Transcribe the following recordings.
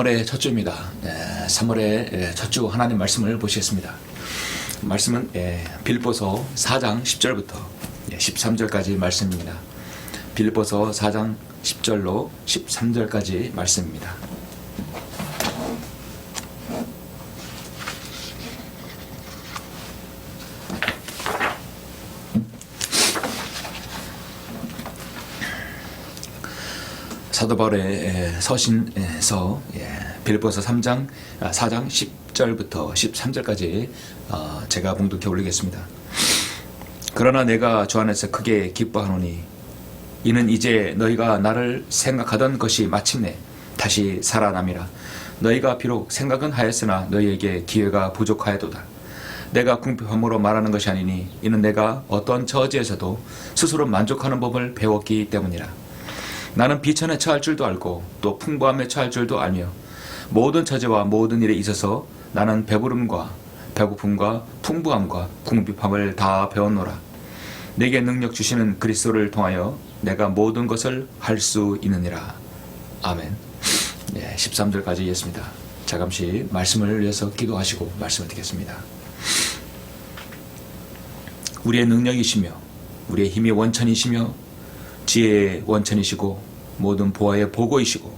3월의 첫 주입니다. 3월의 첫 주 하나님 말씀을 보시겠습니다. 말씀은 빌립보서 4장 10절부터 13절까지 말씀입니다. 빌립보서 4장 10절로 13절까지 말씀입니다. 사도 바울의 서신에서 빌립보서 4장 10절부터 13절까지 제가 봉독해 올리겠습니다. 그러나 내가 주 안에서 크게 기뻐하노니 이는 이제 너희가 나를 생각하던 것이 마침내 다시 살아남이라. 너희가 비록 생각은 하였으나 너희에게 기회가 부족하여도다. 내가 궁핍함으로 말하는 것이 아니니 이는 내가 어떤 처지에서도 스스로 만족하는 법을 배웠기 때문이라. 나는 비천에 처할 줄도 알고 또 풍부함에 처할 줄도 알며 모든 처지와 모든 일에 있어서 나는 배부름과 배고픔과 풍부함과 궁핍함을 다 배웠노라. 내게 능력 주시는 그리스도를 통하여 내가 모든 것을 할 수 있느니라. 아멘. 13절까지 읽겠습니다. 잠시 말씀을 위해서 기도하시고 말씀을 드리겠습니다. 우리의 능력이시며 우리의 힘의 원천이시며 지혜의 원천이시고 모든 보화의 보고이시고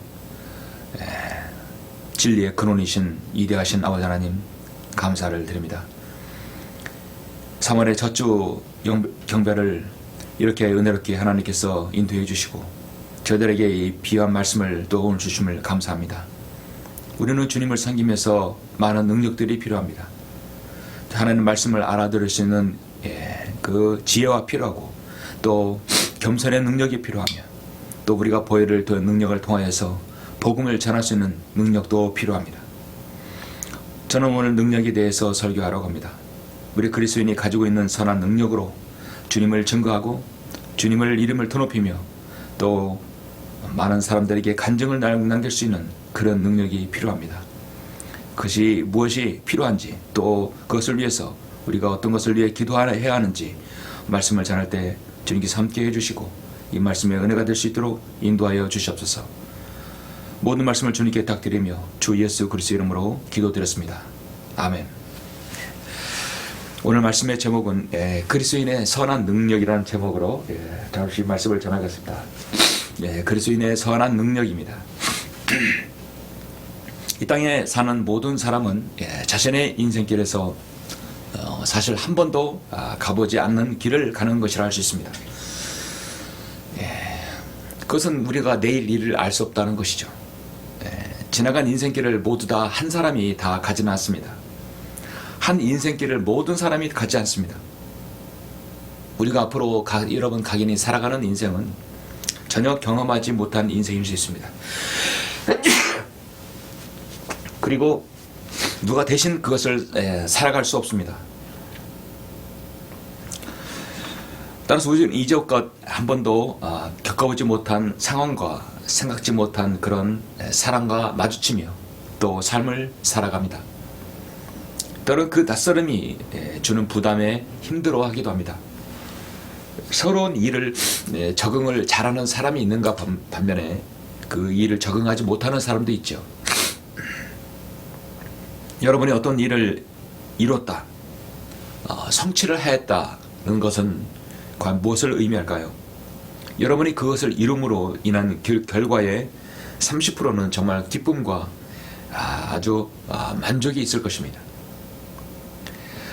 진리의 근원이신 위대하신 아버지 하나님 감사를 드립니다. 3월의 첫 주 경배를 이렇게 은혜롭게 하나님께서 인도해 주시고 저들에게 이 귀한 말씀을 또 오늘 주심을 감사합니다. 우리는 주님을 섬기면서 많은 능력들이 필요합니다. 하나님 말씀을 알아들을 수 있는 그 지혜와 필요하고 또 겸손의 능력이 필요하며 또 우리가 보혈을 더 능력을 통하여서 복음을 전할 수 있는 능력도 필요합니다. 저는 오늘 능력에 대해서 설교하려고 합니다. 우리 그리스도인이 가지고 있는 선한 능력으로 주님을 증거하고 주님을 이름을 드높이며 또 많은 사람들에게 간증을 남길 수 있는 그런 능력이 필요합니다. 그것이 무엇이 필요한지 또 그것을 위해서 우리가 어떤 것을 위해 기도해야 하는지 말씀을 전할 때 주님께서 함께 해주시고 이 말씀의 은혜가 될 수 있도록 인도하여 주시옵소서. 모든 말씀을 주님께 탁드리며 주 예수 그리스도 이름으로 기도드렸습니다. 아멘. 오늘 말씀의 제목은 그리스도인의 선한 능력이라는 제목으로 잠시 말씀을 전하겠습니다. 그리스도인의 선한 능력입니다. 이 땅에 사는 모든 사람은 자신의 인생길에서 사실 한 번도 가보지 않는 길을 가는 것이라 할 수 있습니다. 그것은 우리가 내일 일을 알 수 없다는 것이죠. 지나간 인생길을 모두 다 한 사람이 다 가지는 않습니다. 한 인생길을 모든 사람이 가지 않습니다. 우리가 앞으로 여러분 각인이 살아가는 인생은 전혀 경험하지 못한 인생일 수 있습니다. 그리고 누가 대신 그것을 살아갈 수 없습니다. 따라서 우리는 이제껏 한 번도 겪어보지 못한 상황과 생각지 못한 그런 사랑과 마주치며 또 삶을 살아갑니다. 때로는 그 낯설음이 주는 부담에 힘들어하기도 합니다. 새로운 일을 적응을 잘하는 사람이 있는가 반면에 그 일을 적응하지 못하는 사람도 있죠. 여러분이 어떤 일을 이뤘다, 성취를 했다는 것은 과연 무엇을 의미할까요? 여러분이 그것을 이룸으로 인한 결과의 30%는 정말 기쁨과 아주 만족이 있을 것입니다.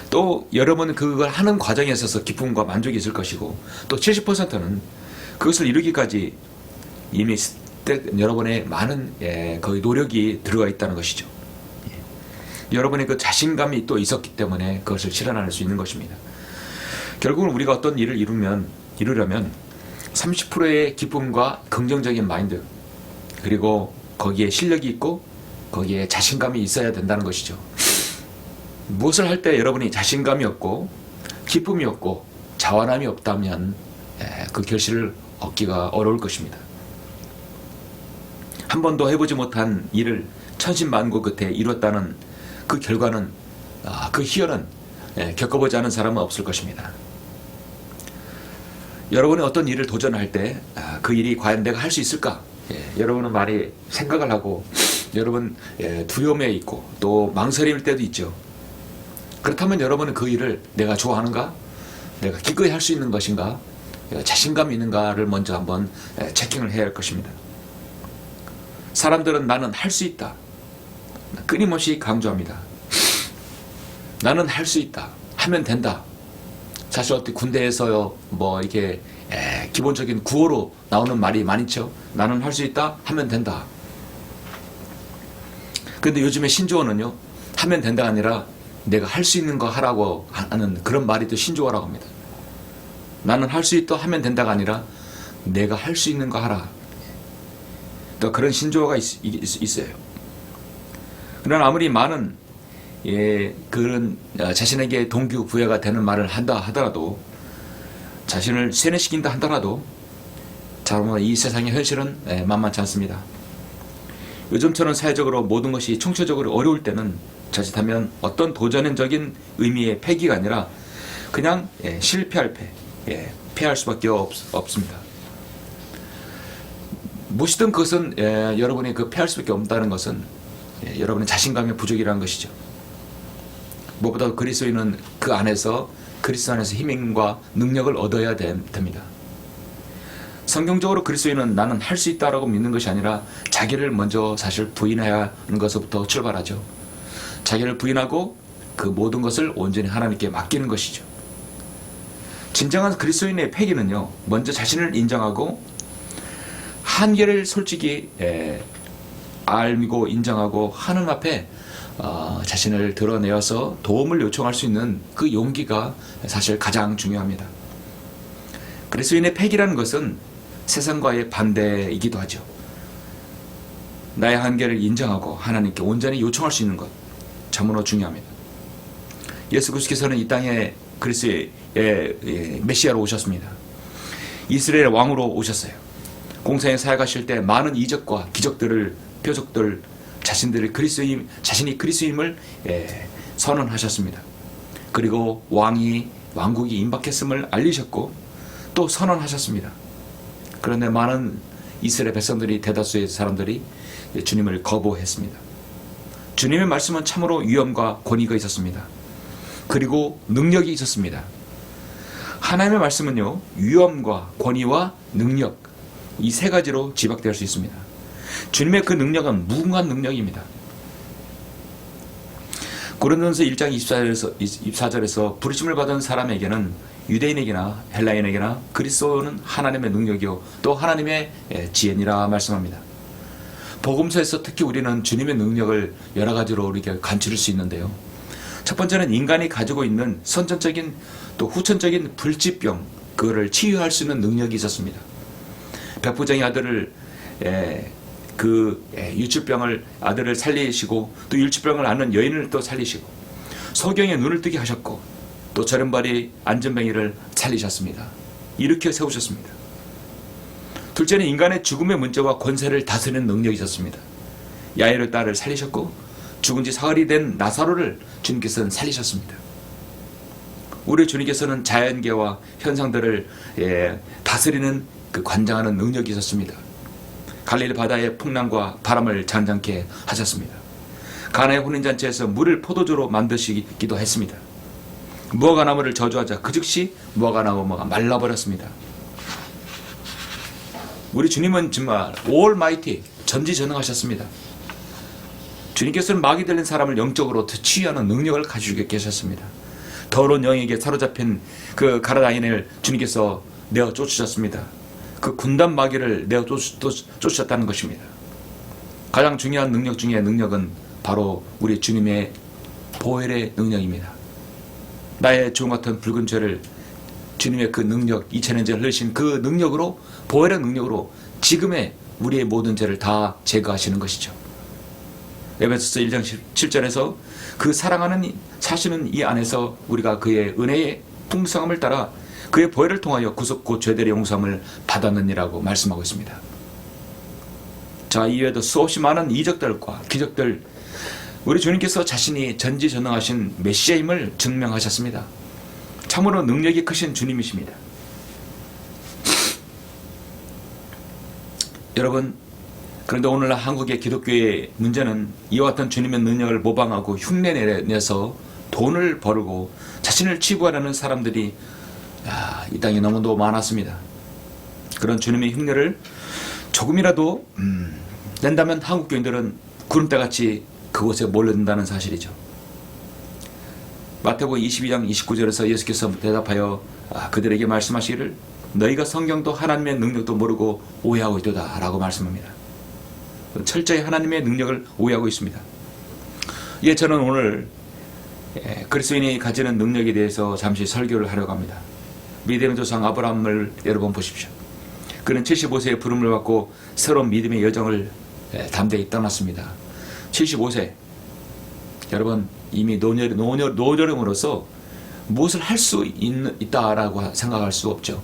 또 여러분 그걸 하는 과정에 있어서 기쁨과 만족이 있을 것이고 또 70%는 그것을 이루기까지 이미 여러분의 많은 거의 노력이 들어가 있다는 것이죠. 여러분의 그 자신감이 또 있었기 때문에 그것을 실현할 수 있는 것입니다. 결국은 우리가 어떤 일을 이루려면 30%의 기쁨과 긍정적인 마인드 그리고 거기에 실력이 있고 거기에 자신감이 있어야 된다는 것이죠. 무엇을 할 때 여러분이 자신감이 없고 기쁨이 없고 자완함이 없다면 그 결실을 얻기가 어려울 것입니다. 한 번도 해보지 못한 일을 천신만고 끝에 이뤘다는 그 결과는 그 희열은 겪어보지 않은 사람은 없을 것입니다. 여러분이 어떤 일을 도전할 때 그 일이 과연 내가 할 수 있을까? 여러분은 많이 생각을 하고 여러분 두려움에 있고 또 망설임일 때도 있죠. 그렇다면 여러분은 그 일을 내가 좋아하는가? 내가 기꺼이 할 수 있는 것인가? 자신감이 있는가를 먼저 한번 체킹을 해야 할 것입니다. 사람들은 나는 할 수 있다. 끊임없이 강조합니다. 나는 할 수 있다. 하면 된다. 사실 어떻게 군대에서요, 뭐 이게 기본적인 구호로 나오는 말이 많죠. 나는 할 수 있다. 하면 된다. 근데 요즘에 신조어는요, 하면 된다가 아니라 내가 할 수 있는 거 하라고 하는 그런 말이 또 신조어라고 합니다. 나는 할 수 있다 하면 된다가 아니라 내가 할 수 있는 거 하라. 또 그런 신조어가 있어요. 그러나 아무리 많은 그런 자신에게 동기부여가 되는 말을 한다 하더라도, 자신을 세뇌시킨다 하더라도 정말 이 세상의 현실은 만만치 않습니다. 요즘처럼 사회적으로 모든 것이 총체적으로 어려울 때는 자칫하면 어떤 도전적인 의미의 패기가 아니라 그냥 실패할 패할 수밖에 없습니다. 무엇이든 그것은 여러분이 그 패할 수밖에 없다는 것은 여러분의 자신감의 부족이라는 것이죠. 무엇보다 그리스도인은 그 안에서 그리스도 안에서 힘과 능력을 얻어야 됩니다. 성경적으로 그리스도인은 나는 할 수 있다라고 믿는 것이 아니라 자기를 먼저 사실 부인해야 하는 것부터 출발하죠. 자기를 부인하고 그 모든 것을 온전히 하나님께 맡기는 것이죠. 진정한 그리스도인의 패기는요, 먼저 자신을 인정하고 한계를 솔직히 알고 인정하고 하나님 앞에 자신을 드러내어서 도움을 요청할 수 있는 그 용기가 사실 가장 중요합니다. 그리스도인의 패기라는 것은 세상과의 반대이기도 하죠. 나의 한계를 인정하고 하나님께 온전히 요청할 수 있는 것, 참으로 중요합니다. 예수 그리스도께서는 이 땅에 그리스도의 메시아로 오셨습니다. 이스라엘의 왕으로 오셨어요. 공생에 사역하실 때 많은 이적과 기적들을, 표적들, 자신이 그리스도임을 선언하셨습니다. 그리고 왕국이 임박했음을 알리셨고 또 선언하셨습니다. 그런데 많은 이스라엘 백성들이, 대다수의 사람들이 주님을 거부했습니다. 주님의 말씀은 참으로 위엄과 권위가 있었습니다. 그리고 능력이 있었습니다. 하나님의 말씀은요, 위엄과 권위와 능력, 이 세 가지로 지박될 수 있습니다. 주님의 그 능력은 무궁한 능력입니다. 고린도전서 1장 24절에서 부르심을 받은 사람에게는, 유대인에게나 헬라인에게나 그리스도는 하나님의 능력이요 또 하나님의 지혜니라 말씀합니다. 복음서에서 특히 우리는 주님의 능력을 여러 가지로 우리가 간추릴 수 있는데요. 첫 번째는 인간이 가지고 있는 선천적인 또 후천적인 불치병, 그거를 치유할 수 있는 능력이 있었습니다. 백부장의 아들을 유치병을 아들을 살리시고 또 유치병을 앓는 여인을 또 살리시고 소경의 눈을 뜨게 하셨고 또 저른발이 안전뱅이를 살리셨습니다. 일으켜 세우셨습니다. 둘째는 인간의 죽음의 문제와 권세를 다스리는 능력이 있었습니다. 야이로 딸을 살리셨고 죽은 지 사흘이 된 나사로를 주님께서는 살리셨습니다. 우리 주님께서는 자연계와 현상들을 다스리는 그 관장하는 능력이 있었습니다. 갈릴리 바다의 풍랑과 바람을 잔잔케 하셨습니다. 가나의 혼인잔치에서 물을 포도주로 만드시기도 했습니다. 무화과나무를 저주하자 그 즉시 무화과나무가 말라버렸습니다. 우리 주님은 정말 올마이티, 전지전능하셨습니다. 주님께서는 마귀 들린 사람을 영적으로 치유하는 능력을 가지고 계셨습니다. 더러운 영에게 사로잡힌 그 가라다인을 주님께서 내어 쫓으셨습니다. 그 군단 마귀를 내어 쫓으셨다는 것입니다. 가장 중요한 능력 중에 능력은 바로 우리 주님의 보혈의 능력입니다. 나의 주홍 같은 붉은 죄를 주님의 그 능력, 2000년 전에 흘리신 그 능력으로, 보혈의 능력으로 지금의 우리의 모든 죄를 다 제거하시는 것이죠. 에베소서 1장 7절에서 그 사랑하는 사시는 이 안에서 우리가 그의 은혜의 풍성함을 따라 그의 보혈을 통하여 구속고 죄들의 용서함을 받았느니라고 말씀하고 있습니다. 자, 이외에도 수없이 많은 이적들과 기적들, 우리 주님께서 자신이 전지전능하신 메시아임을 증명하셨습니다. 참으로 능력이 크신 주님이십니다. 여러분, 그런데 오늘날 한국의 기독교의 문제는 이와 같은 주님의 능력을 모방하고 흉내내서 돈을 벌고 자신을 치부하려는 사람들이 이 땅에 너무도 많았습니다. 그런 주님의 흉내를 조금이라도 낸다면 한국 교인들은 구름대같이 그곳에 몰려든다는 사실이죠. 마태복음 22장 29절에서 예수께서 대답하여 그들에게 말씀하시기를 너희가 성경도 하나님의 능력도 모르고 오해하고 있도다 라고 말씀합니다. 철저히 하나님의 능력을 오해하고 있습니다. 저는 오늘 그리스도인이 가지는 능력에 대해서 잠시 설교를 하려고 합니다. 믿음의 조상 아브라함을 여러분 보십시오. 그는 75세의 부름을 받고 새로운 믿음의 여정을 담대히 떠났습니다. 75세. 여러분 이미 노년으로서 무엇을 할 수 있다라고 생각할 수 없죠.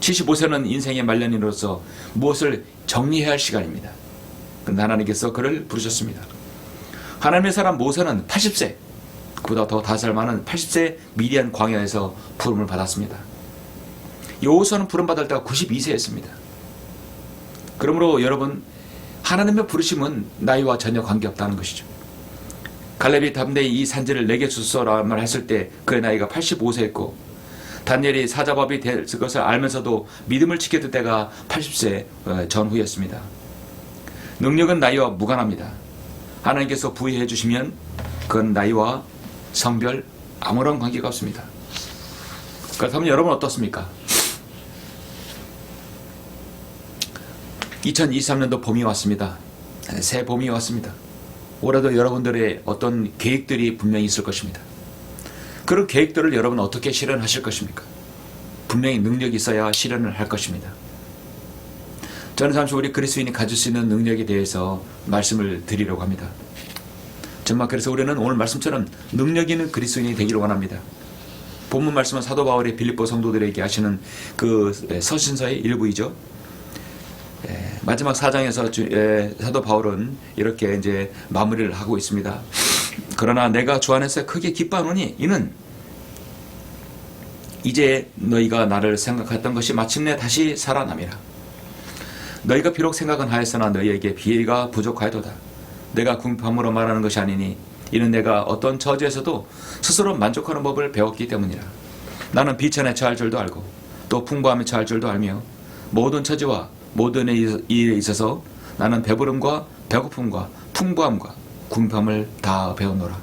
75세는 인생의 말년으로서 무엇을 정리해야 할 시간입니다. 그런데 하나님께서 그를 부르셨습니다. 하나님의 사람 모세는 80세, 그보다 더 5살 많은 80세 미디안 광야에서 부름을 받았습니다. 여호수아는 부름 받을 때가 92세였습니다. 그러므로 여러분 하나님의 부르심은 나이와 전혀 관계없다는 것이죠. 갈렙이 담대히 이 산지를 내게 주소서라는 말 했을 때 그의 나이가 85세였고 다니엘이 사자밥이 될 것을 알면서도 믿음을 지켰을 때가 80세 전후였습니다. 능력은 나이와 무관합니다. 하나님께서 부여해 주시면 그건 나이와 성별 아무런 관계가 없습니다. 그렇다면 여러분 어떻습니까? 2023년도 봄이 왔습니다. 새 봄이 왔습니다. 올해도 여러분들의 어떤 계획들이 분명히 있을 것입니다. 그런 계획들을 여러분 어떻게 실현하실 것입니까? 분명히 능력이 있어야 실현을 할 것입니다. 저는 잠시 우리 그리스도인이 가질 수 있는 능력에 대해서 말씀을 드리려고 합니다. 정말 그래서 우리는 오늘 말씀처럼 능력 있는 그리스도인이 되기를 원합니다. 본문 말씀은 사도 바울이 빌립보 성도들에게 하시는 그 서신서의 일부이죠. 마지막 4장에서 사도 바울은 이렇게 이제 마무리를 하고 있습니다. 그러나 내가 주 안에서 크게 기뻐하노니 이는 이제 너희가 나를 생각했던 것이 마침내 다시 살아남이라. 너희가 비록 생각은 하였으나 너희에게 비애가 부족하여도다. 내가 궁핍함으로 말하는 것이 아니니 이는 내가 어떤 저주에서도 스스로 만족하는 법을 배웠기 때문이라. 나는 비천에 처할 줄도 알고 또 풍부함에 처할 줄도 알며 모든 처지와 모든 일에 있어서 나는 배부름과 배고픔과 풍부함과 궁핍함을 다 배웠노라.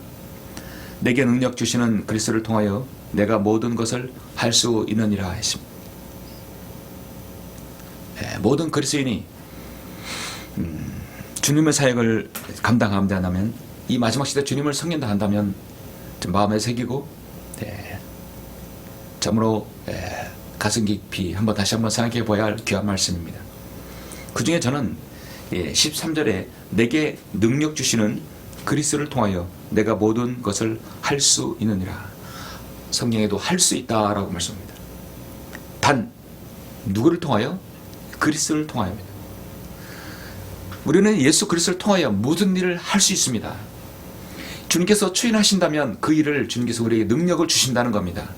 내게 능력 주시는 그리스도를 통하여 내가 모든 것을 할 수 있느니라 했습니다. 모든 그리스도인이 주님의 사역을 감당한다면 이 마지막 시대 주님을 섬긴다 한다면 좀 마음에 새기고 참으로 가슴 깊이 다시 한번 생각해 보아야 할 귀한 말씀입니다. 그 중에 저는 13절에 내게 능력 주시는 그리스도를 통하여 내가 모든 것을 할 수 있느니라. 성경에도 할 수 있다라고 말씀합니다. 단 누구를 통하여? 그리스도를 통하여입니다. 우리는 예수 그리스도를 통하여 모든 일을 할 수 있습니다. 주님께서 추인하신다면 그 일을 주님께서 우리에게 능력을 주신다는 겁니다.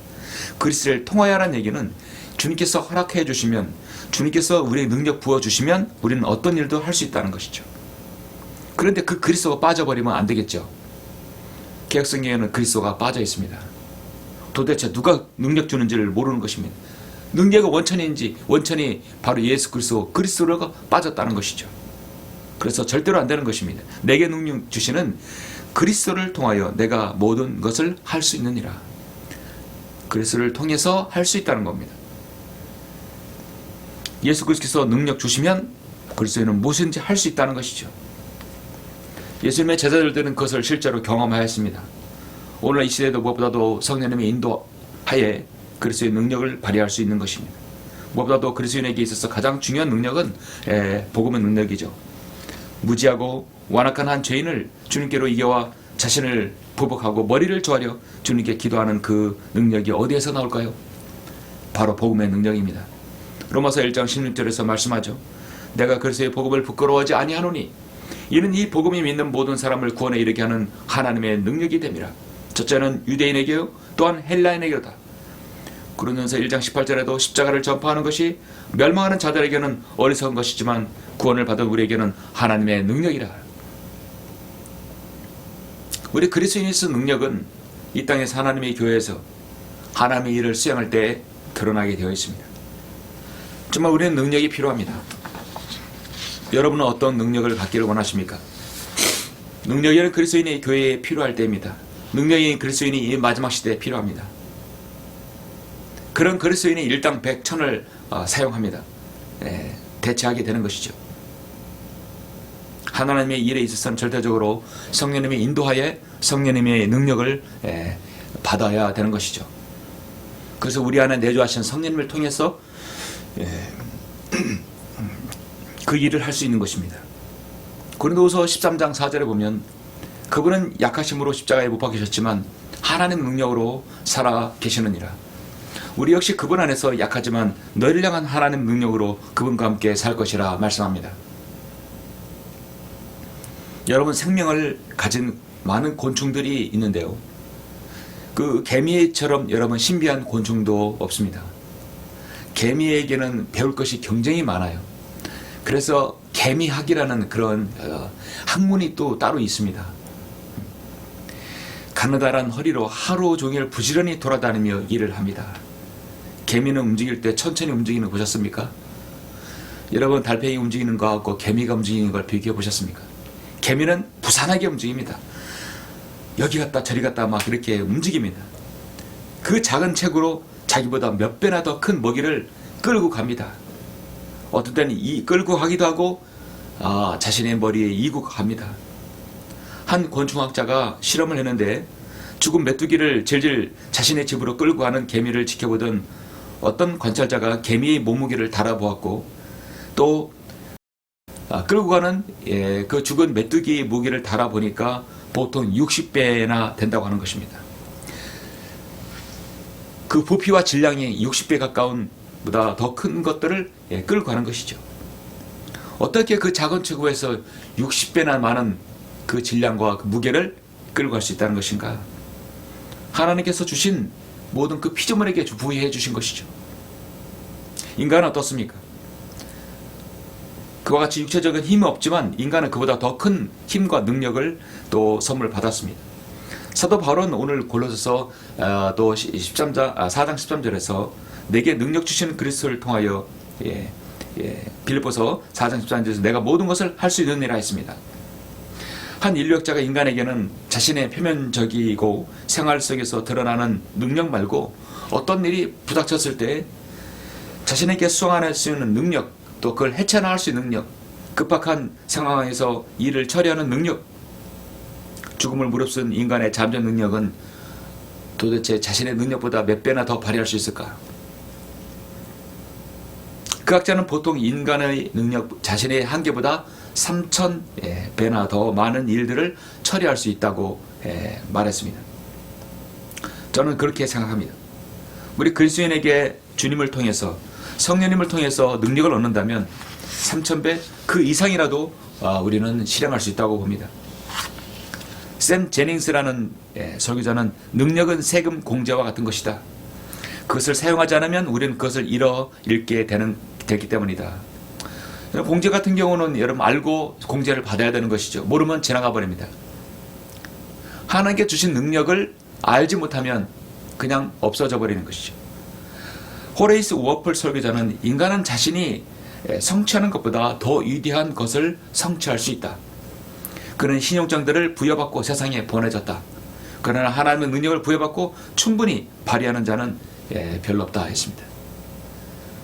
그리스도를 통하여라는 얘기는 주님께서 허락해 주시면, 주님께서 우리에게 능력 부어주시면 우리는 어떤 일도 할 수 있다는 것이죠. 그런데 그 그리스도가 빠져버리면 안 되겠죠. 개혁성경에는 그리스도가 빠져 있습니다. 도대체 누가 능력 주는지를 모르는 것입니다. 능력의 원천인지 원천이 바로 예수 그리스도가 빠졌다는 것이죠. 그래서 절대로 안 되는 것입니다. 내게 능력 주시는 그리스도를 통하여 내가 모든 것을 할 수 있느니라. 그리스도를 통해서 할 수 있다는 겁니다. 예수 그리스도께서 능력 주시면 그리스도는 무엇인지 할 수 있다는 것이죠. 예수님의 제자들은 그것을 실제로 경험하였습니다. 오늘 이 시대도 무엇보다도 성령님의 인도하에 그리스도의 능력을 발휘할 수 있는 것입니다. 무엇보다도 그리스도인에게 있어서 가장 중요한 능력은 복음의 능력이죠. 무지하고 완악한 한 죄인을 주님께로 이겨와 자신을 보복하고 머리를 조아려 주님께 기도하는 그 능력이 어디에서 나올까요? 바로 복음의 능력입니다. 로마서 1장 16절에서 말씀하죠. 내가 그리스도의 복음을 부끄러워하지 아니하노니 이는 이 복음이 믿는 모든 사람을 구원에 이르게 하는 하나님의 능력이 됨이라. 첫째는 유대인에게요 또한 헬라인에게로다. 고린도전서 1장 18절에도 십자가를 전파하는 것이 멸망하는 자들에게는 어리석은 것이지만 구원을 받은 우리에게는 하나님의 능력이라. 우리 그리스도인의 능력은 이 땅에서 하나님의 교회에서 하나님의 일을 수행할 때 드러나게 되어 있습니다. 정말 우리는 능력이 필요합니다. 여러분은 어떤 능력을 갖기를 원하십니까? 능력이 그리스도인의 교회에 필요할 때입니다. 능력이 그리스도인이 이 마지막 시대에 필요합니다. 그런 그리스도인이 일당 백천을 사용합니다. 대체하게 되는 것이죠. 하나님의 일에 있어서는 절대적으로 성령님의 인도하에 성령님의 능력을 받아야 되는 것이죠. 그래서 우리 안에 내주하신 성령님을 통해서 그 일을 할 수 있는 것입니다. 고린도후서 13장 4절에 보면 그분은 약하심으로 십자가에 못 박히셨지만 하나님 능력으로 살아 계시느니라. 우리 역시 그분 안에서 약하지만 너희를 향한 하나님 능력으로 그분과 함께 살 것이라 말씀합니다. 여러분, 생명을 가진 많은 곤충들이 있는데요, 그 개미처럼 여러분 신비한 곤충도 없습니다. 개미에게는 배울 것이 굉장히 많아요. 그래서 개미학이라는 그런 학문이 또 따로 있습니다. 가느다란 허리로 하루 종일 부지런히 돌아다니며 일을 합니다. 개미는 움직일 때 천천히 움직이는 거 보셨습니까? 여러분, 달팽이 움직이는 거하고 개미가 움직이는 걸 비교해 보셨습니까? 개미는 부산하게 움직입니다. 여기 갔다 저리 갔다 막 그렇게 움직입니다. 그 작은 책으로 자기보다 몇 배나 더 큰 먹이를 끌고 갑니다. 어떤 때는 끌고 가기도 하고 자신의 머리에 이고 갑니다. 한 곤충학자가 실험을 했는데 죽은 메뚜기를 질질 자신의 집으로 끌고 가는 개미를 지켜보던 어떤 관찰자가 개미의 몸무게를 달아보았고, 또 끌고 가는 그 죽은 메뚜기의 무게를 달아보니까 보통 60배나 된다고 하는 것입니다. 그 부피와 질량이 60배 가까운 보다 더 큰 것들을 끌고 가는 것이죠. 어떻게 그 작은 체구에서 60배나 많은 그 질량과 그 무게를 끌고 갈 수 있다는 것인가? 하나님께서 주신 모든 그 피조물에게 부여해 주신 것이죠. 인간은 어떻습니까? 그와 같이 육체적인 힘이 없지만 인간은 그보다 더 큰 힘과 능력을 또 선물 받았습니다. 사도 바울은 오늘 골로새서 또 4장 13절에서 내게 능력 주시는 그리스도를 통하여 빌립보서 4장 13절에서 내가 모든 것을 할 수 있느니라 했습니다. 한 인류학자가 인간에게는 자신의 표면적이고 생활 속에서 드러나는 능력 말고 어떤 일이 부닥쳤을 때 자신에게 수행할 수 있는 능력, 또 그걸 헤쳐나갈 수 있는 능력, 급박한 상황에서 일을 처리하는 능력, 죽음을 무릅쓴 인간의 잠재 능력은 도대체 자신의 능력보다 몇 배나 더 발휘할 수 있을까? 그 학자는 보통 인간의 능력, 자신의 한계보다 3000배나 더 많은 일들을 처리할 수 있다고 말했습니다. 저는 그렇게 생각합니다. 우리 그리스도인에게 주님을 통해서, 성령님을 통해서 능력을 얻는다면 3000배 그 이상이라도 우리는 실행할 수 있다고 봅니다. 샘 제닝스라는 설교자는 능력은 세금 공제와 같은 것이다. 그것을 사용하지 않으면 우리는 그것을 잃게 되기 때문이다. 공제 같은 경우는 여러분 알고 공제를 받아야 되는 것이죠. 모르면 지나가 버립니다. 하나님께 주신 능력을 알지 못하면 그냥 없어져 버리는 것이죠. 호레이스 워플 설교자는 인간은 자신이 성취하는 것보다 더 위대한 것을 성취할 수 있다. 그는 신용장들을 부여받고 세상에 보내졌다. 그러나 하나님의 능력을 부여받고 충분히 발휘하는 자는 별로 없다 했습니다.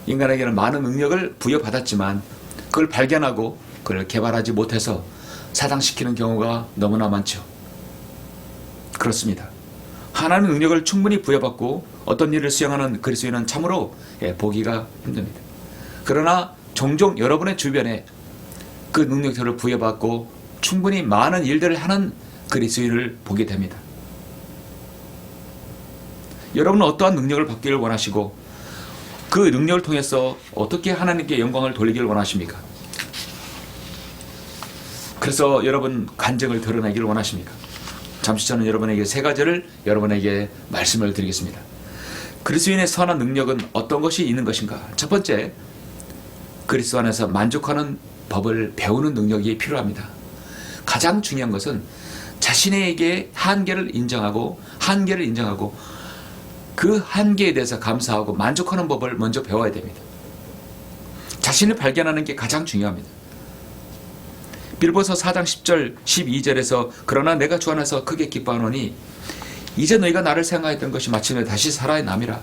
인간에게는 많은 능력을 부여받았지만 그걸 발견하고 그걸 개발하지 못해서 사장시키는 경우가 너무나 많죠. 그렇습니다. 하나님의 능력을 충분히 부여받고 어떤 일을 수행하는 그리스도인은 참으로 보기가 힘듭니다. 그러나 종종 여러분의 주변에 그 능력들을 부여받고 충분히 많은 일들을 하는 그리스도인을 보게 됩니다. 여러분은 어떠한 능력을 받기를 원하시고 그 능력을 통해서 어떻게 하나님께 영광을 돌리기를 원하십니까? 그래서 여러분 간증을 드러내기를 원하십니까? 잠시 저는 여러분에게 세 가지를 여러분에게 말씀을 드리겠습니다. 그리스도인의 선한 능력은 어떤 것이 있는 것인가? 첫 번째, 그리스도 안에서 만족하는 법을 배우는 능력이 필요합니다. 가장 중요한 것은 자신에게 한계를 인정하고 그 한계에 대해서 감사하고 만족하는 법을 먼저 배워야 됩니다. 자신을 발견하는 게 가장 중요합니다. 빌보서 4장 10절 12절에서 그러나 내가 주 안에서 크게 기뻐하노니 이제 너희가 나를 생각했던 것이 마침내 다시 살아남이라.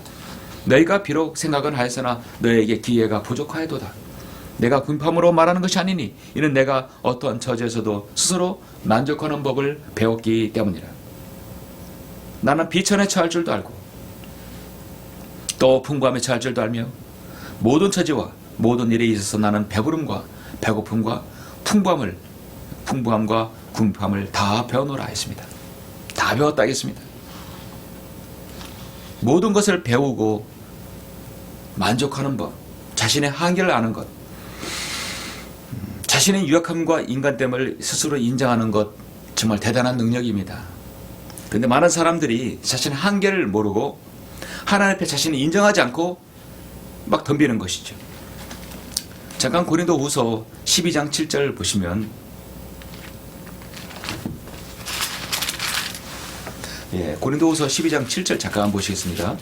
너희가 비록 생각은 하였으나 너희에게 기회가 부족하여도다. 내가 궁핍함으로 말하는 것이 아니니 이는 내가 어떠한 처지에서도 스스로 만족하는 법을 배웠기 때문이라. 나는 비천에 처할 줄도 알고 또 풍부함에 처할 줄도 알며 모든 처지와 모든 일에 있어서 나는 배부름과 배고픔과 풍부함과 궁핍함을 다 배워놓으라 했습니다. 다 배웠다 했습니다. 모든 것을 배우고 만족하는 법, 자신의 한계를 아는 것, 자신의 유약함과 인간됨을 스스로 인정하는 것, 정말 대단한 능력입니다. 그런데 많은 사람들이 자신의 한계를 모르고 하나님 앞에 자신을 인정하지 않고 막 덤비는 것이죠. 잠깐 고린도후서 12장 7절 보시면 고린도후서 12장 7절 잠깐 보시겠습니다.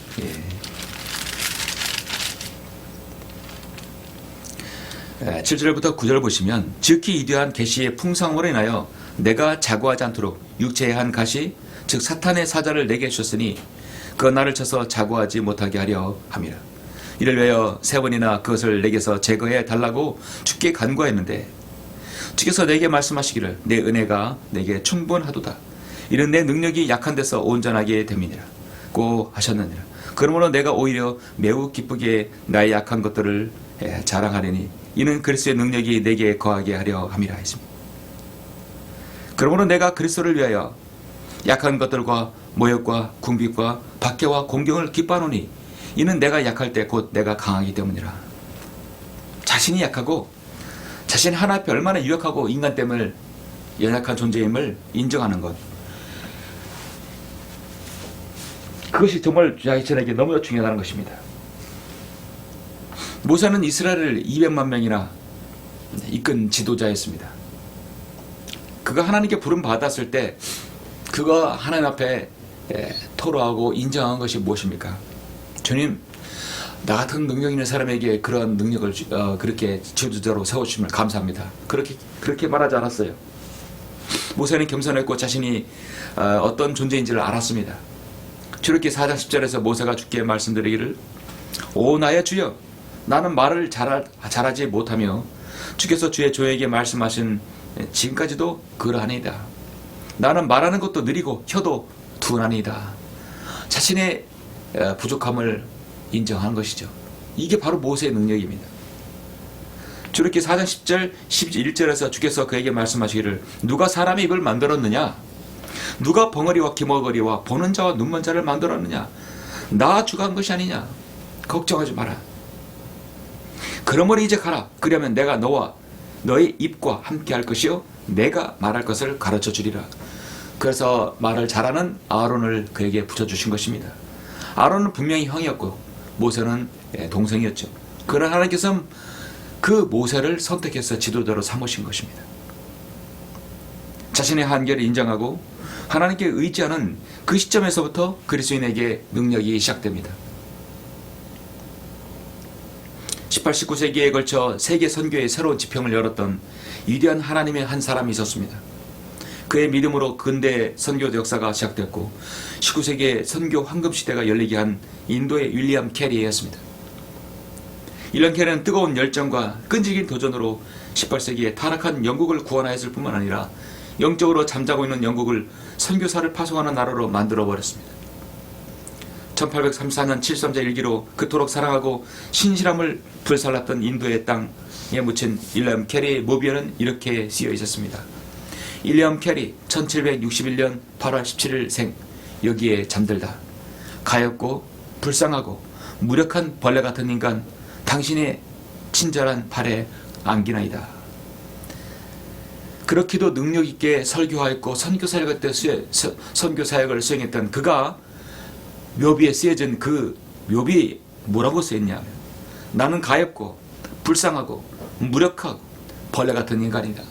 7절부터 9절 보시면 즉히 이러한 계시의 풍성함으로 인하여 내가 자고하지 않도록 육체의 한 가시 즉 사탄의 사자를 내게 주셨으니 그 나를 쳐서 자고하지 못하게 하려 함이라. 이를 위하여 3번이나 그것을 내게서 제거해 달라고 주께 간구하였는데 주께서 내게 말씀하시기를 내 은혜가 내게 충분하도다. 이는 내 능력이 약한 데서 온전하게 됨이니라 고 하셨느니라. 그러므로 내가 오히려 매우 기쁘게 나의 약한 것들을 자랑하리니 이는 그리스도의 능력이 내게 거하게 하려 함이라 했습니다. 그러므로 내가 그리스도를 위하여 약한 것들과 모욕과 궁핍과 박해와 공경을 기뻐하노니 이는 내가 약할 때 곧 내가 강하기 때문이라. 자신이 약하고 자신이 하나님 앞에 얼마나 유약하고 인간됨을 연약한 존재임을 인정하는 것, 그것이 정말 자신에게 너무나 중요하다는 것입니다. 모세는 이스라엘을 200만 명이나 이끈 지도자였습니다. 그가 하나님께 부름 받았을 때 그가 하나님 앞에 토로하고 인정한 것이 무엇입니까? 주님, 나 같은 능력 있는 사람에게 그런 능력을 그렇게 지도자로 세워주시면 감사합니다. 그렇게 말하지 않았어요. 모세는 겸손했고 자신이 어떤 존재인지를 알았습니다. 출애굽기 4장 10절에서 모세가 주께 말씀드리기를 오 나의 주여 나는 말을 잘하지 못하며 주께서 주의 조에게 말씀하신 지금까지도 그러하니이다. 나는 말하는 것도 느리고 혀도 둔하니이다. 자신의 부족함을 인정한 것이죠. 이게 바로 모세의 능력입니다. 출애굽기 4장 10절 11절에서 주께서 그에게 말씀하시기를 누가 사람의 입을 만들었느냐? 누가 벙어리와 기머거리와 보는 자와 눈먼 자를 만들었느냐? 나 주가 한 것이 아니냐? 걱정하지 마라. 그러므로 이제 가라. 그러면 내가 너와 너의 입과 함께 할 것이요 내가 말할 것을 가르쳐 주리라. 그래서 말을 잘하는 아론을 그에게 붙여주신 것입니다. 아론은 분명히 형이었고 모세는 동생이었죠. 그러나 하나님께서는 그 모세를 선택해서 지도자로 삼으신 것입니다. 자신의 한계를 인정하고 하나님께 의지하는 그 시점에서부터 그리스도인에게 능력이 시작됩니다. 18, 19세기에 걸쳐 세계 선교의 새로운 지평을 열었던 위대한 하나님의 한 사람이 있었습니다. 그의 믿음으로 근대 선교 역사가 시작됐고 19세기의 선교 황금시대가 열리게 한 인도의 윌리엄 캐리였습니다. 윌리엄 캐리는 뜨거운 열정과 끈질긴 도전으로 18세기에 타락한 영국을 구원하였을 뿐만 아니라 영적으로 잠자고 있는 영국을 선교사를 파송하는 나라로 만들어버렸습니다. 1834년 7.3자 일기로 그토록 사랑하고 신실함을 불살랐던 인도의 땅에 묻힌 윌리엄 캐리의 모비어는 이렇게 쓰여 있었습니다. 윌리엄 캐리 1761년 8월 17일 생 여기에 잠들다. 가엾고 불쌍하고 무력한 벌레 같은 인간 당신의 친절한 발에 안기나이다. 그렇게도 능력있게 설교하였고 선교사역을 수행했던 그가 묘비에 쓰여진 그 욥이 뭐라고 쓰였냐? 나는 가엾고 불쌍하고 무력하고 벌레 같은 인간이다.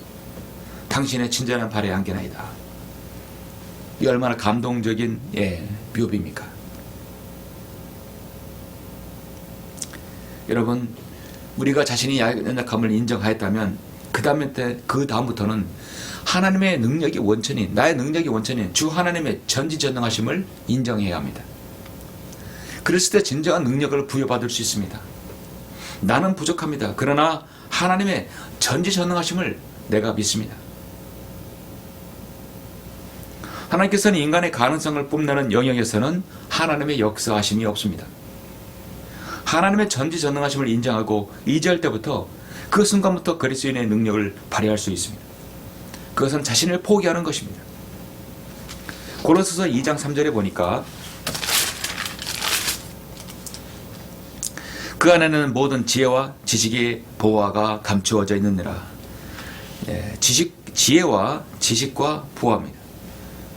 당신의 친절한 발에 안기나이다. 이 얼마나 감동적인 욥입니까? 여러분, 우리가 자신이 연약함을 인정하였다면 그 다음부터는 하나님의 능력이 원천인, 나의 능력이 원천인 주 하나님의 전지전능하심을 인정해야 합니다. 그랬을 때 진정한 능력을 부여받을 수 있습니다. 나는 부족합니다. 그러나 하나님의 전지전능하심을 내가 믿습니다. 하나님께서는 인간의 가능성을 뽐내는 영역에서는 하나님의 역사하심이 없습니다. 하나님의 전지전능하심을 인정하고 의지할 때부터 그 순간부터 그리스도인의 능력을 발휘할 수 있습니다. 그것은 자신을 포기하는 것입니다. 고린도서 2장 3절에 보니까 그 안에는 모든 지혜와 지식의 보화가 감추어져 있느니라. 지혜와 지식과 보화입니다.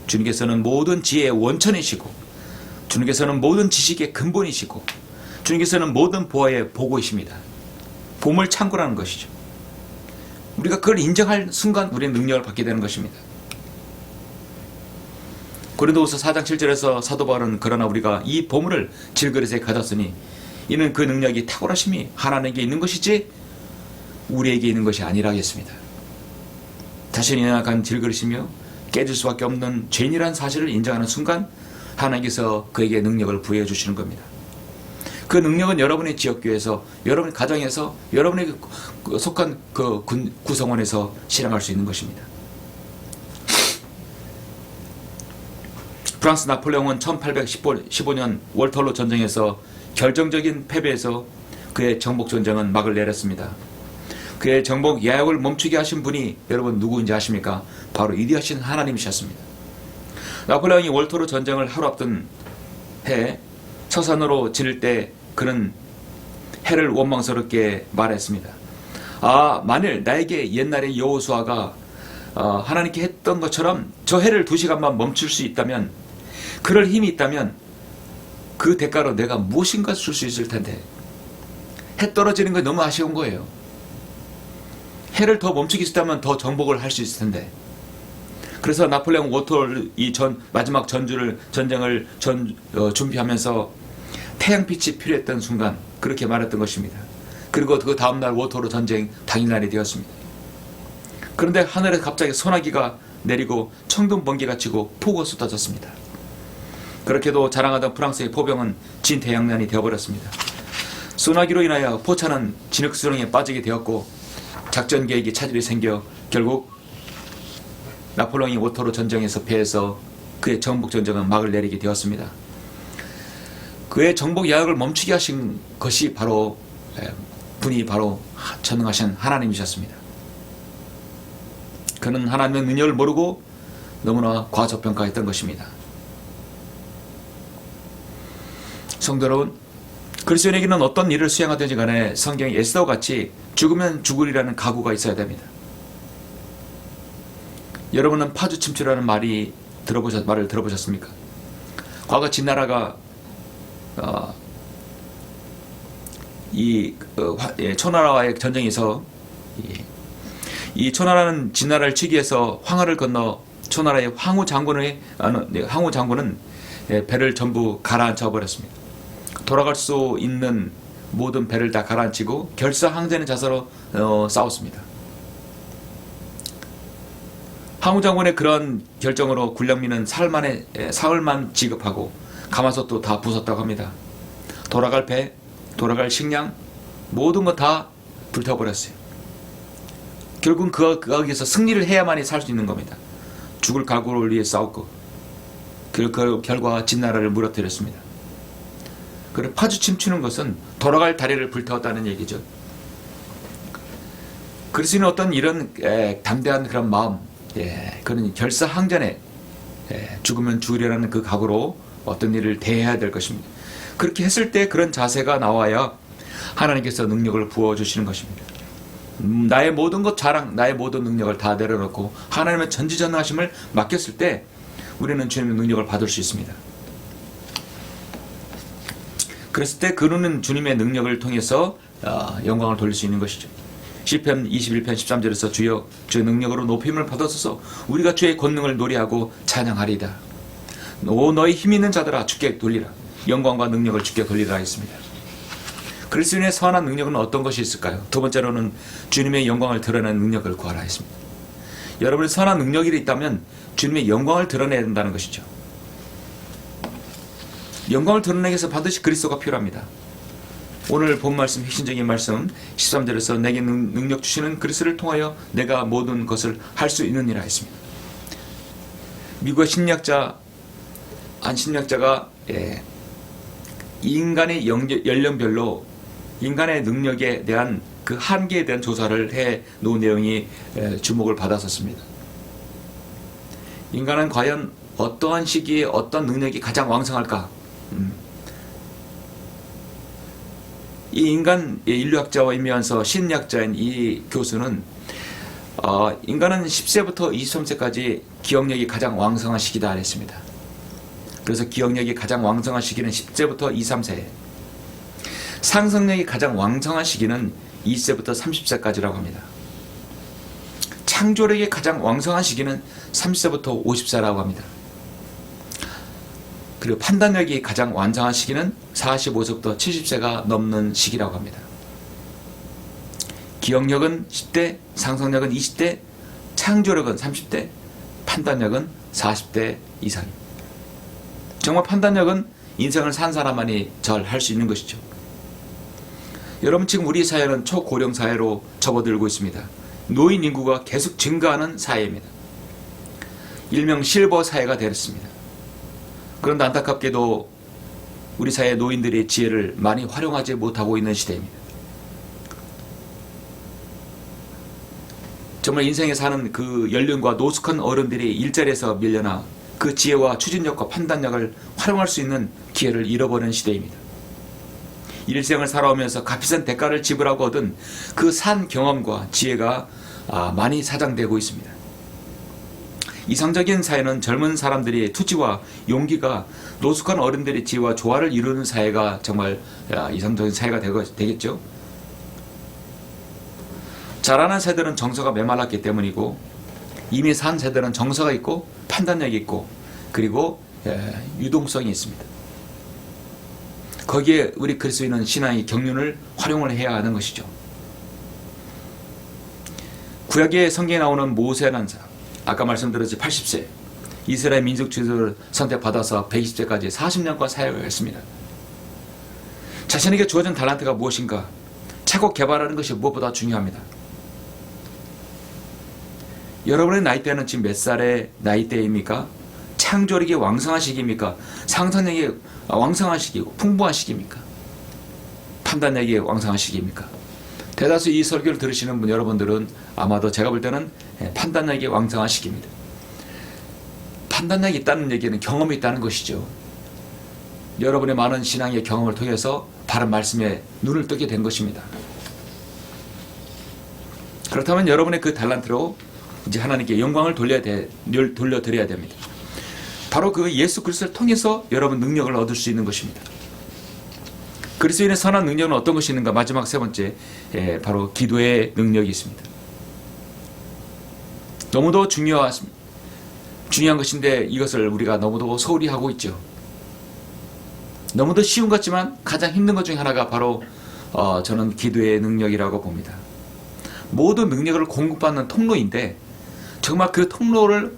주님께서는 모든 지혜의 원천이시고, 주님께서는 모든 지식의 근본이시고, 주님께서는 모든 보화의 보고이십니다. 보물 창고라는 것이죠. 우리가 그걸 인정할 순간 우리는 능력을 받게 되는 것입니다. 고린도후서 4장 7절에서 사도 바울은 그러나 우리가 이 보물을 질그릇에 가졌으니 이는 그 능력이 탁월하심이 하나님께 있는 것이지 우리에게 있는 것이 아니라 하겠습니다. 자신이 연약한 질그릇이며 깨질 수밖에 없는 죄인이라는 사실을 인정하는 순간 하나님께서 그에게 능력을 부여해 주시는 겁니다. 그 능력은 여러분의 지역교회에서, 여러분의 가정에서, 여러분의 속한 그 구성원에서 실행할 수 있는 것입니다. 프랑스 나폴레옹은 1815년 월터로 전쟁에서 결정적인 패배에서 그의 정복 전쟁은 막을 내렸습니다. 그의 정복 야욕을 멈추게 하신 분이 여러분 누구인지 아십니까? 바로 위대하신 하나님이셨습니다. 나폴레옹이 월터로 전쟁을 하루 앞둔 해 서산으로 지낼 때 그는 해를 원망스럽게 말했습니다. 만일 나에게 옛날에 여호수아가 하나님께 했던 것처럼 저 해를 2시간만 멈출 수 있다면, 그럴 힘이 있다면 그 대가로 내가 무엇인가 줄 수 있을 텐데 해 떨어지는 게 너무 아쉬운 거예요. 해를 더 멈추기 있다면 더 정복을 할 수 있을 텐데. 그래서 나폴레옹 워터 마지막 전쟁을 준비하면서 태양빛이 필요했던 순간 그렇게 말했던 것입니다. 그리고 그 다음날 워터로 전쟁 당일날이 되었습니다. 그런데 하늘에 갑자기 소나기가 내리고 청동 번개가 치고 폭우가 쏟아졌습니다. 그렇게도 자랑하던 프랑스의 포병은 진태양난이 되어버렸습니다. 소나기로 인하여 포차는 진흙수렁에 빠지게 되었고 작전 계획이 차질이 생겨 결국 나폴레옹이 워터로 전쟁에서 패해서 그의 정복 전쟁은 막을 내리게 되었습니다. 그의 정복 야욕을 멈추게 하신 것이 분이 바로 전능하신 하나님이셨습니다. 그는 하나님의 능력을 모르고 너무나 과소평가했던 것입니다. 성도 여러분, 그리스도인에게는 어떤 일을 수행하든지 간에 성경의 에스더와 같이 죽으면 죽으리라는 각오가 있어야 됩니다. 여러분은 파주침투라는 말을 들어보셨습니까? 과거 진나라가 초나라와의 전쟁에서 이 초나라는 진나라를 치기 위해서 황하를 건너 초나라의 황후 장군은 배를 전부 가라앉혀 버렸습니다. 돌아갈 수 있는 모든 배를 다 가라앉히고 결사항전의 자세로 싸웠습니다. 황후 장군의 그런 결정으로 군량미는 사흘만 지급하고 가마솥도 다 부쉈다고 합니다. 돌아갈 배, 돌아갈 식량, 모든 거 다 불태워버렸어요. 결국은 거기에서 승리를 해야만이 살 수 있는 겁니다. 죽을 각오를 위해 싸웠고 그 결과 진나라를 무너뜨렸습니다. 그리고 파주침추는 것은 돌아갈 다리를 불태웠다는 얘기죠. 그리스도인은 어떤 이런 담대한 그런 마음, 그런 결사항전에 죽으면 죽으리라는 그 각오로 어떤 일을 대해야 될 것입니다. 그렇게 했을 때 그런 자세가 나와야 하나님께서 능력을 부어주시는 것입니다. 나의 모든 것 자랑, 나의 모든 능력을 다 내려놓고 하나님의 전지전능하심을 맡겼을 때 우리는 주님의 능력을 받을 수 있습니다. 그랬을 때 그는 주님의 능력을 통해서 영광을 돌릴 수 있는 것이죠. 시편 21편 13절에서 주여 주의 능력으로 높임을 받아소서 우리가 주의 권능을 노래하고 찬양하리이다. 오 너희 힘 있는 자들아 주께 돌리라. 영광과 능력을 주께 돌리라 했습니다. 그리스도인의 선한 능력은 어떤 것이 있을까요? 두 번째로는 주님의 영광을 드러내는 능력을 구하라 했습니다. 여러분의 선한 능력이 있다면 주님의 영광을 드러내야 된다는 것이죠. 영광을 드러내기 위해서 반드시 그리스도가 필요합니다. 오늘 본 말씀, 핵심적인 말씀 13절에서 내게 능력 주시는 그리스도를 통하여 내가 모든 것을 할 수 있느니라 했습니다. 미국의 한 심리학자가 인간의 연령별로 인간의 능력에 대한 그 한계에 대한 조사를 해 놓은 내용이 주목을 받았었습니다. 인간은 과연 어떠한 시기에 어떤 능력이 가장 왕성할까? 이 인간 인류학자이면서 심리학자인 이 교수는 인간은 10세부터 23세까지 기억력이 가장 왕성한 시기다 했습니다. 그래서 기억력이 가장 왕성한 시기는 10세부터 23세, 상상력이 가장 왕성한 시기는 20세부터 30세까지라고 합니다. 창조력이 가장 왕성한 시기는 30세부터 50세라고 합니다. 그리고 판단력이 가장 완성한 시기는 45세부터 70세가 넘는 시기라고 합니다. 기억력은 10대, 상상력은 20대, 창조력은 30대, 판단력은 40대 이상입니다. 정말 판단력은 인생을 산 사람만이 잘 할 수 있는 것이죠. 여러분 지금 우리 사회는 초고령 사회로 접어들고 있습니다. 노인 인구가 계속 증가하는 사회입니다. 일명 실버 사회가 되었습니다. 그런데 안타깝게도 우리 사회 노인들의 지혜를 많이 활용하지 못하고 있는 시대입니다. 정말 인생에 사는 그 연륜과 노숙한 어른들이 일자리에서 밀려나 그 지혜와 추진력과 판단력을 활용할 수 있는 기회를 잃어버리는 시대입니다. 일생을 살아오면서 값비싼 대가를 지불하고 얻은 그 산 경험과 지혜가 많이 사장되고 있습니다. 이상적인 사회는 젊은 사람들의 투지와 용기가 노숙한 어른들의 지혜와 조화를 이루는 사회가 정말 이상적인 사회가 되겠죠. 자라난 세대는 정서가 메말랐기 때문이고 이미 산 세대는 정서가 있고 판단력이 있고 그리고 유동성이 있습니다. 거기에 우리 그리스도인은 신앙의 경륜을 활용을 해야 하는 것이죠. 구약의 성경에 나오는 모세라는 사람, 아까 말씀드렸지 80세 이스라엘 민족 지도를 선택받아서 120세까지 40년간 사역을 했습니다. 자신에게 주어진 달란트가 무엇인가 차곡 개발하는 것이 무엇보다 중요합니다. 여러분의 나이대는 지금 몇 살의 나이대입니까? 창조력이 왕성한 시기입니까? 상상력이 왕성한 시기고 풍부한 시기입니까? 판단력이 왕성한 시기입니까? 대다수 이 설교를 들으시는 분 여러분들은 아마도 제가 볼 때는 판단력이 왕성한 시기입니다. 판단력이 있다는 얘기는 경험이 있다는 것이죠. 여러분의 많은 신앙의 경험을 통해서 바른 말씀에 눈을 뜨게 된 것입니다. 그렇다면 여러분의 그 달란트로 이제 하나님께 영광을 돌려드려야 됩니다. 바로 그 예수 그리스도를 통해서 여러분 능력을 얻을 수 있는 것입니다. 그리스도인의 선한 능력은 어떤 것이 있는가? 마지막 세 번째, 바로 기도의 능력이 있습니다. 너무도 중요한 것인데 이것을 우리가 너무도 소홀히 하고 있죠. 너무도 쉬운 것 같지만 가장 힘든 것 중에 하나가 바로 저는 기도의 능력이라고 봅니다. 모든 능력을 공급받는 통로인데 정말 그 통로를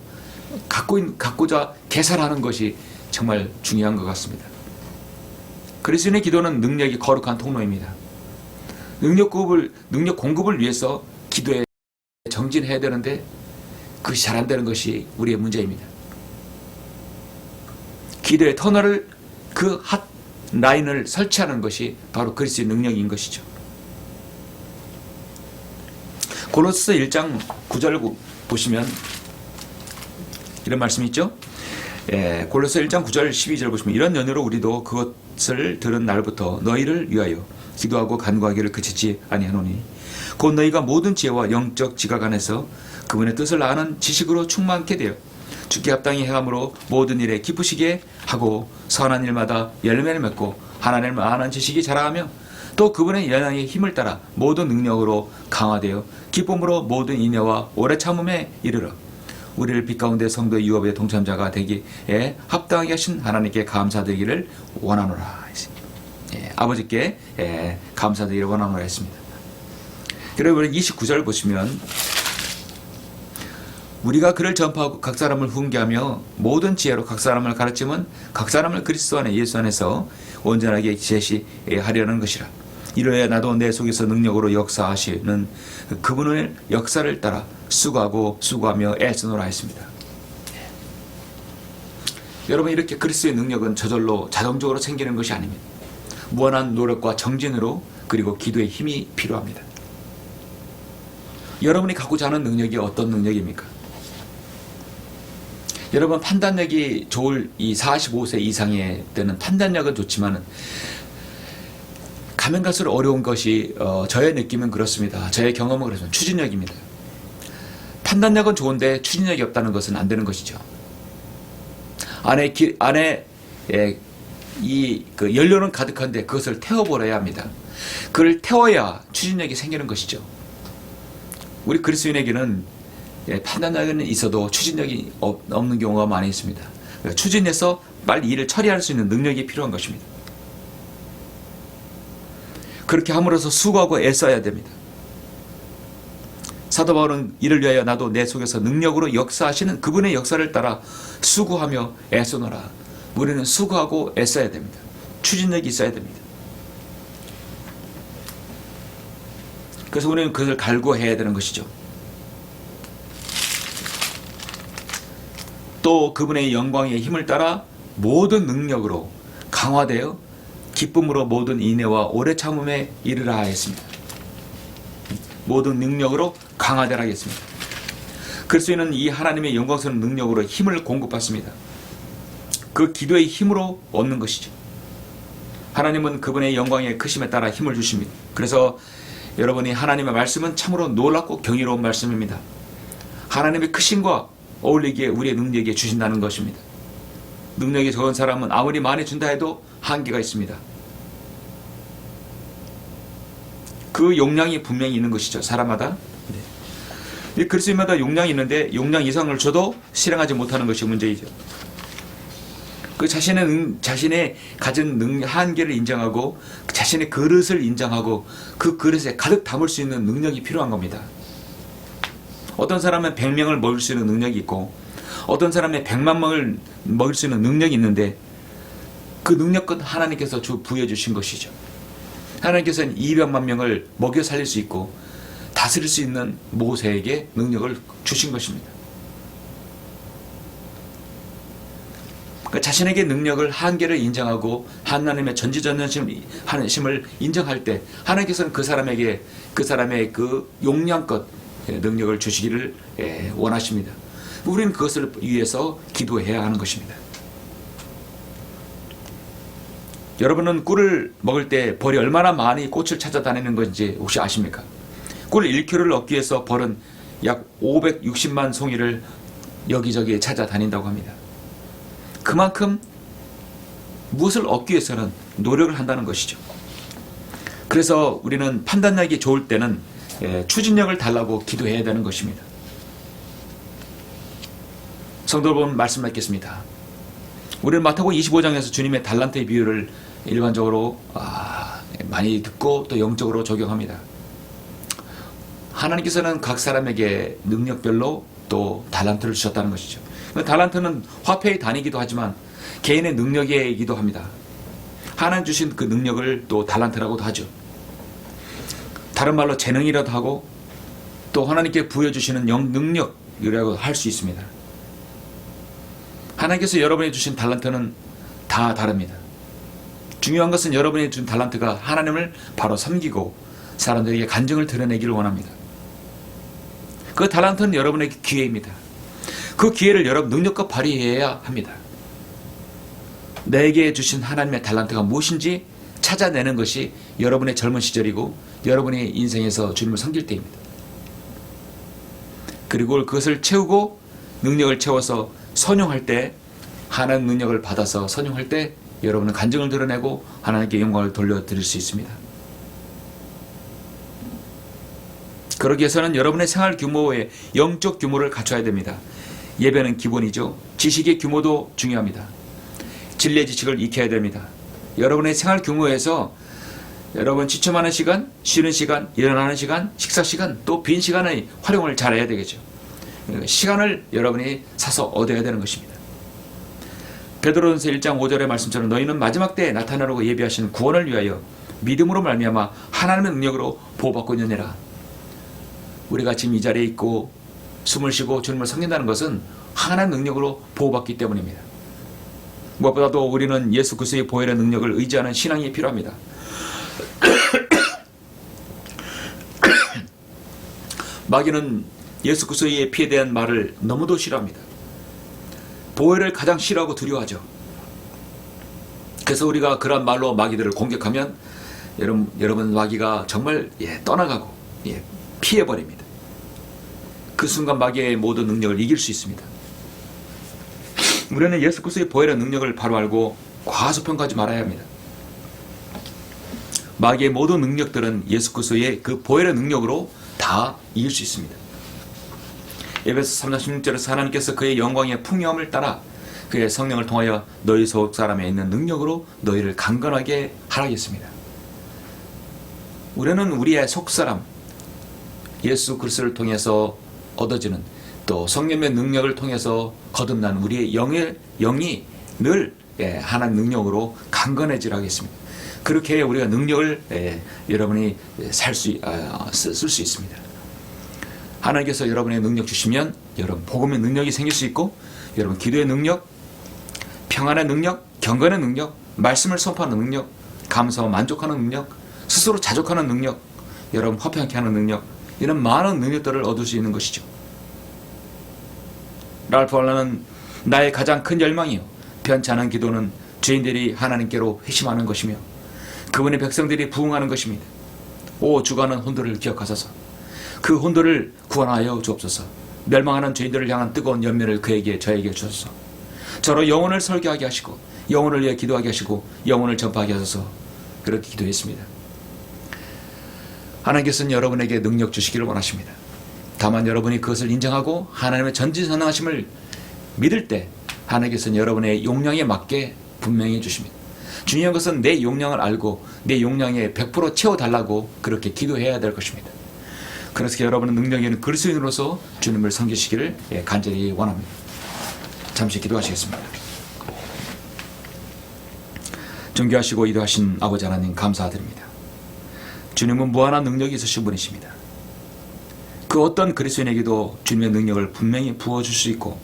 갖고자 개설하는 것이 정말 중요한 것 같습니다. 그리스도인의 기도는 능력이 거룩한 통로입니다. 능력 공급을 위해서 기도에 정진해야 되는데 그것이 잘 안 되는 것이 우리의 문제입니다. 기도의 터널을 그 핫 라인을 설치하는 것이 바로 그리스도의 능력인 것이죠. 골로새 1장 9절 보시면 이런 말씀이 있죠. 골로새 1장 9절 12절 보시면 이런 연유로 우리도 그것을 들은 날부터 너희를 위하여 기도하고 간구하기를 그치지 아니하노니 곧 너희가 모든 지혜와 영적 지각 안에서 그분의 뜻을 아는 지식으로 충만케 되어 주께 합당히 행함으로 모든 일에 기쁘시게 하고 선한 일마다 열매를 맺고 하나님을 아는 지식이 자라하며 또 그분의 영향의 힘을 따라 모든 능력으로 강화되어 기쁨으로 모든 인내와 오래 참음에 이르러 우리를 빛 가운데 성도의 유업의 동참자가 되기에 합당하게 하신 하나님께 감사드리기를 원하노라. 아버지께 감사드리기를 원하노라 했습니다. 여러분 29절 보시면 우리가 그를 전파하고 각 사람을 훈계하며 모든 지혜로 각 사람을 가르치면 각 사람을 그리스도 안에 예수 안에서 온전하게 제시하려는 것이라. 이로야 나도 내 속에서 능력으로 역사하시는 그분의 역사를 따라 수고하며 애쓰노라 했습니다. 여러분 이렇게 그리스도의 능력은 저절로 자동적으로 생기는 것이 아닙니다. 무한한 노력과 정진으로 그리고 기도의 힘이 필요합니다. 여러분이 갖고자 하는 능력이 어떤 능력입니까? 여러분 판단력이 좋을 이 45세 이상의 때는 판단력은 좋지만 가면 갈수록 어려운 것이 저의 느낌은 그렇습니다. 저의 경험은 그렇습니다. 추진력입니다. 판단력은 좋은데 추진력이 없다는 것은 안 되는 것이죠. 안에 그 연료는 가득한데 그것을 태워버려야 합니다. 그걸 태워야 추진력이 생기는 것이죠. 우리 그리스도인에게는 판단력은 있어도 추진력이 없는 경우가 많이 있습니다. 그러니까 추진해서 빨리 일을 처리할 수 있는 능력이 필요한 것입니다. 그렇게 함으로써 수고하고 애써야 됩니다. 사도 바울은 이를 위하여 나도 내 속에서 능력으로 역사하시는 그분의 역사를 따라 수고하며 애쓰노라. 우리는 수고하고 애써야 됩니다. 추진력이 있어야 됩니다. 그래서 우리는 그것을 갈구해야 되는 것이죠. 또 그분의 영광의 힘을 따라 모든 능력으로 강화되어 기쁨으로 모든 인내와 오래 참음에 이르라 하였습니다. 모든 능력으로 강화되라 하겠습니다. 그리스도인은 이 하나님의 영광스러운 능력으로 힘을 공급받습니다. 그 기도의 힘으로 얻는 것이죠. 하나님은 그분의 영광의 크심에 따라 힘을 주십니다. 그래서 여러분이 하나님의 말씀은 참으로 놀랍고 경이로운 말씀입니다. 하나님의 크심과 어울리기에 우리의 능력에 주신다는 것입니다. 능력이 적은 사람은 아무리 많이 준다 해도 한계가 있습니다. 그 용량이 분명히 있는 것이죠. 사람마다. 네. 그리스도인마다 용량이 있는데 용량 이상을 줘도 실행하지 못하는 것이 문제이죠. 그 자신의 가진 한계를 인정하고 자신의 그릇을 인정하고 그 그릇에 가득 담을 수 있는 능력이 필요한 겁니다. 어떤 사람은 100명을 먹일 수 있는 능력이 있고 어떤 사람은 100만 명을 먹일 수 있는 능력이 있는데 그 능력은 하나님께서 부여해 주신 것이죠. 하나님께서는 200만 명을 먹여 살릴 수 있고 다스릴 수 있는 모세에게 능력을 주신 것입니다. 그러니까 자신에게 능력을 한계를 인정하고 하나님의 전지전능심을 인정할 때 하나님께서는 그 사람의 그 용량껏 능력을 주시기를 원하십니다. 우리는 그것을 위해서 기도해야 하는 것입니다. 여러분은 꿀을 먹을 때 벌이 얼마나 많이 꽃을 찾아다니는 건지 혹시 아십니까? 꿀 1kg를 얻기 위해서 벌은 약 560만 송이를 여기저기 찾아다닌다고 합니다. 그만큼 무엇을 얻기 위해서는 노력을 한다는 것이죠. 그래서 우리는 판단력이 좋을 때는 추진력을 달라고 기도해야 되는 것입니다. 성도 여러분 말씀 맺겠습니다. 우리는 마태복음 25장에서 주님의 달란트의 비유를 일반적으로 많이 듣고 또 영적으로 적용합니다. 하나님께서는 각 사람에게 능력별로 또 달란트를 주셨다는 것이죠. 달란트는 화폐의 단위이기도 하지만 개인의 능력이기도 합니다. 하나님 주신 그 능력을 또 달란트라고도 하죠. 다른 말로 재능이라도 하고 또 하나님께 부여주시는 능력이라고 할 수 있습니다. 하나님께서 여러분이 주신 달란트는 다 다릅니다. 중요한 것은 여러분이 준 달란트가 하나님을 바로 섬기고 사람들에게 간증을 드러내기를 원합니다. 그 달란트는 여러분에게 기회입니다. 그 기회를 여러분 능력껏 발휘해야 합니다. 내게 주신 하나님의 달란트가 무엇인지 찾아내는 것이 여러분의 젊은 시절이고 여러분의 인생에서 주님을 섬길 때입니다. 그리고 그것을 채우고 능력을 채워서 선용할 때 하나님 능력을 받아서 선용할 때 여러분은 간증을 드러내고 하나님께 영광을 돌려드릴 수 있습니다. 그러기 위해서는 여러분의 생활 규모의 영적 규모를 갖춰야 됩니다. 예배는 기본이죠. 지식의 규모도 중요합니다. 진리의 지식을 익혀야 됩니다. 여러분의 생활 규모에서 여러분 지침하는 시간, 쉬는 시간, 일어나는 시간, 식사 시간, 또 빈 시간의 활용을 잘해야 되겠죠. 시간을 여러분이 사서 얻어야 되는 것입니다. 베드로전서 1장 5절의 말씀처럼 너희는 마지막 때에 나타나려고 예비하신 구원을 위하여 믿음으로 말미암아 하나님의 능력으로 보호받고 있느니라. 우리가 지금 이 자리에 있고 숨을 쉬고 주님을 섬긴다는 것은 하나님의 능력으로 보호받기 때문입니다. 무엇보다도 우리는 예수 그리스도의 보혈의 능력을 의지하는 신앙이 필요합니다. 마귀는 예수 그리스도의 피에 대한 말을 너무도 싫어합니다. 보혈을 가장 싫어하고 두려워하죠. 그래서 우리가 그런 말로 마귀들을 공격하면 여러분 마귀가 정말 떠나가고 피해버립니다. 그 순간 마귀의 모든 능력을 이길 수 있습니다. 우리는 예수 그리스도의 보혈의 능력을 바로 알고 과소평가하지 말아야 합니다. 마귀의 모든 능력들은 예수 그리스도의 그 보혈의 능력으로 다 이길 수 있습니다. 에베소 3장 16절에서 하나님께서 그의 영광의 풍요함을 따라 그의 성령을 통하여 너희 속 사람에 있는 능력으로 너희를 강건하게 하라겠습니다. 우리는 우리의 속사람 예수 그리스도를 통해서 얻어지는 또 성령의 능력을 통해서 거듭난 우리의 영이 늘 하나님 능력으로 강건해지라 하겠습니다. 그렇게 해야 우리가 능력을 여러분이 쓸 수 있습니다. 하나님께서 여러분의 능력 주시면 여러분 복음의 능력이 생길 수 있고 여러분 기도의 능력, 평안의 능력, 경건의 능력, 말씀을 선포하는 능력, 감사와 만족하는 능력, 스스로 자족하는 능력, 여러분 화평케 하는 능력, 이런 많은 능력들을 얻을 수 있는 것이죠. 랄프 월러는 나의 가장 큰 열망이요 변치 않은 기도는 죄인들이 하나님께로 회심하는 것이며 그분의 백성들이 부흥하는 것입니다. 오 주관은 혼돈을 기억하소서. 그 혼돈을 구원하여 주옵소서. 멸망하는 죄인들을 향한 뜨거운 연민을 저에게 주소서. 저로 영혼을 설교하게 하시고 영혼을 위해 기도하게 하시고 영혼을 전파하게 하소서. 그렇게 기도했습니다. 하나님께서는 여러분에게 능력 주시기를 원하십니다. 다만 여러분이 그것을 인정하고 하나님의 전지전능하심을 믿을 때 하나님께서는 여러분의 용량에 맞게 분명히 해주십니다. 중요한 것은 내 용량을 알고 내 용량에 100% 채워달라고 그렇게 기도해야 될 것입니다. 그래서 여러분은 능력이 있는 그리스도인으로서 주님을 섬기시기를 간절히 원합니다. 잠시 기도하시겠습니다. 존귀하시고 이도하신 아버지 하나님 감사드립니다. 주님은 무한한 능력이 있으신 분이십니다. 그 어떤 그리스도인에게도 주님의 능력을 분명히 부어줄 수 있고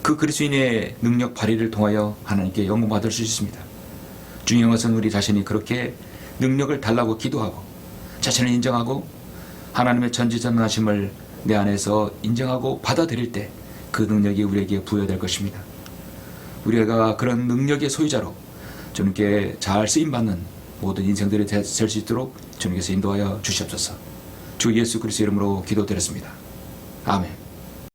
그 그리스도인의 능력 발휘를 통하여 하나님께 영광 받을 수 있습니다. 중요한 것은 우리 자신이 그렇게 능력을 달라고 기도하고 자신을 인정하고 하나님의 전지전능하심을 내 안에서 인정하고 받아들일 때 그 능력이 우리에게 부여될 것입니다. 우리가 그런 능력의 소유자로 주님께 잘 쓰임받는 모든 인생들이 될 수 있도록 주님께서 인도하여 주시옵소서. 주 예수 그리스도 이름으로 기도드렸습니다. 아멘.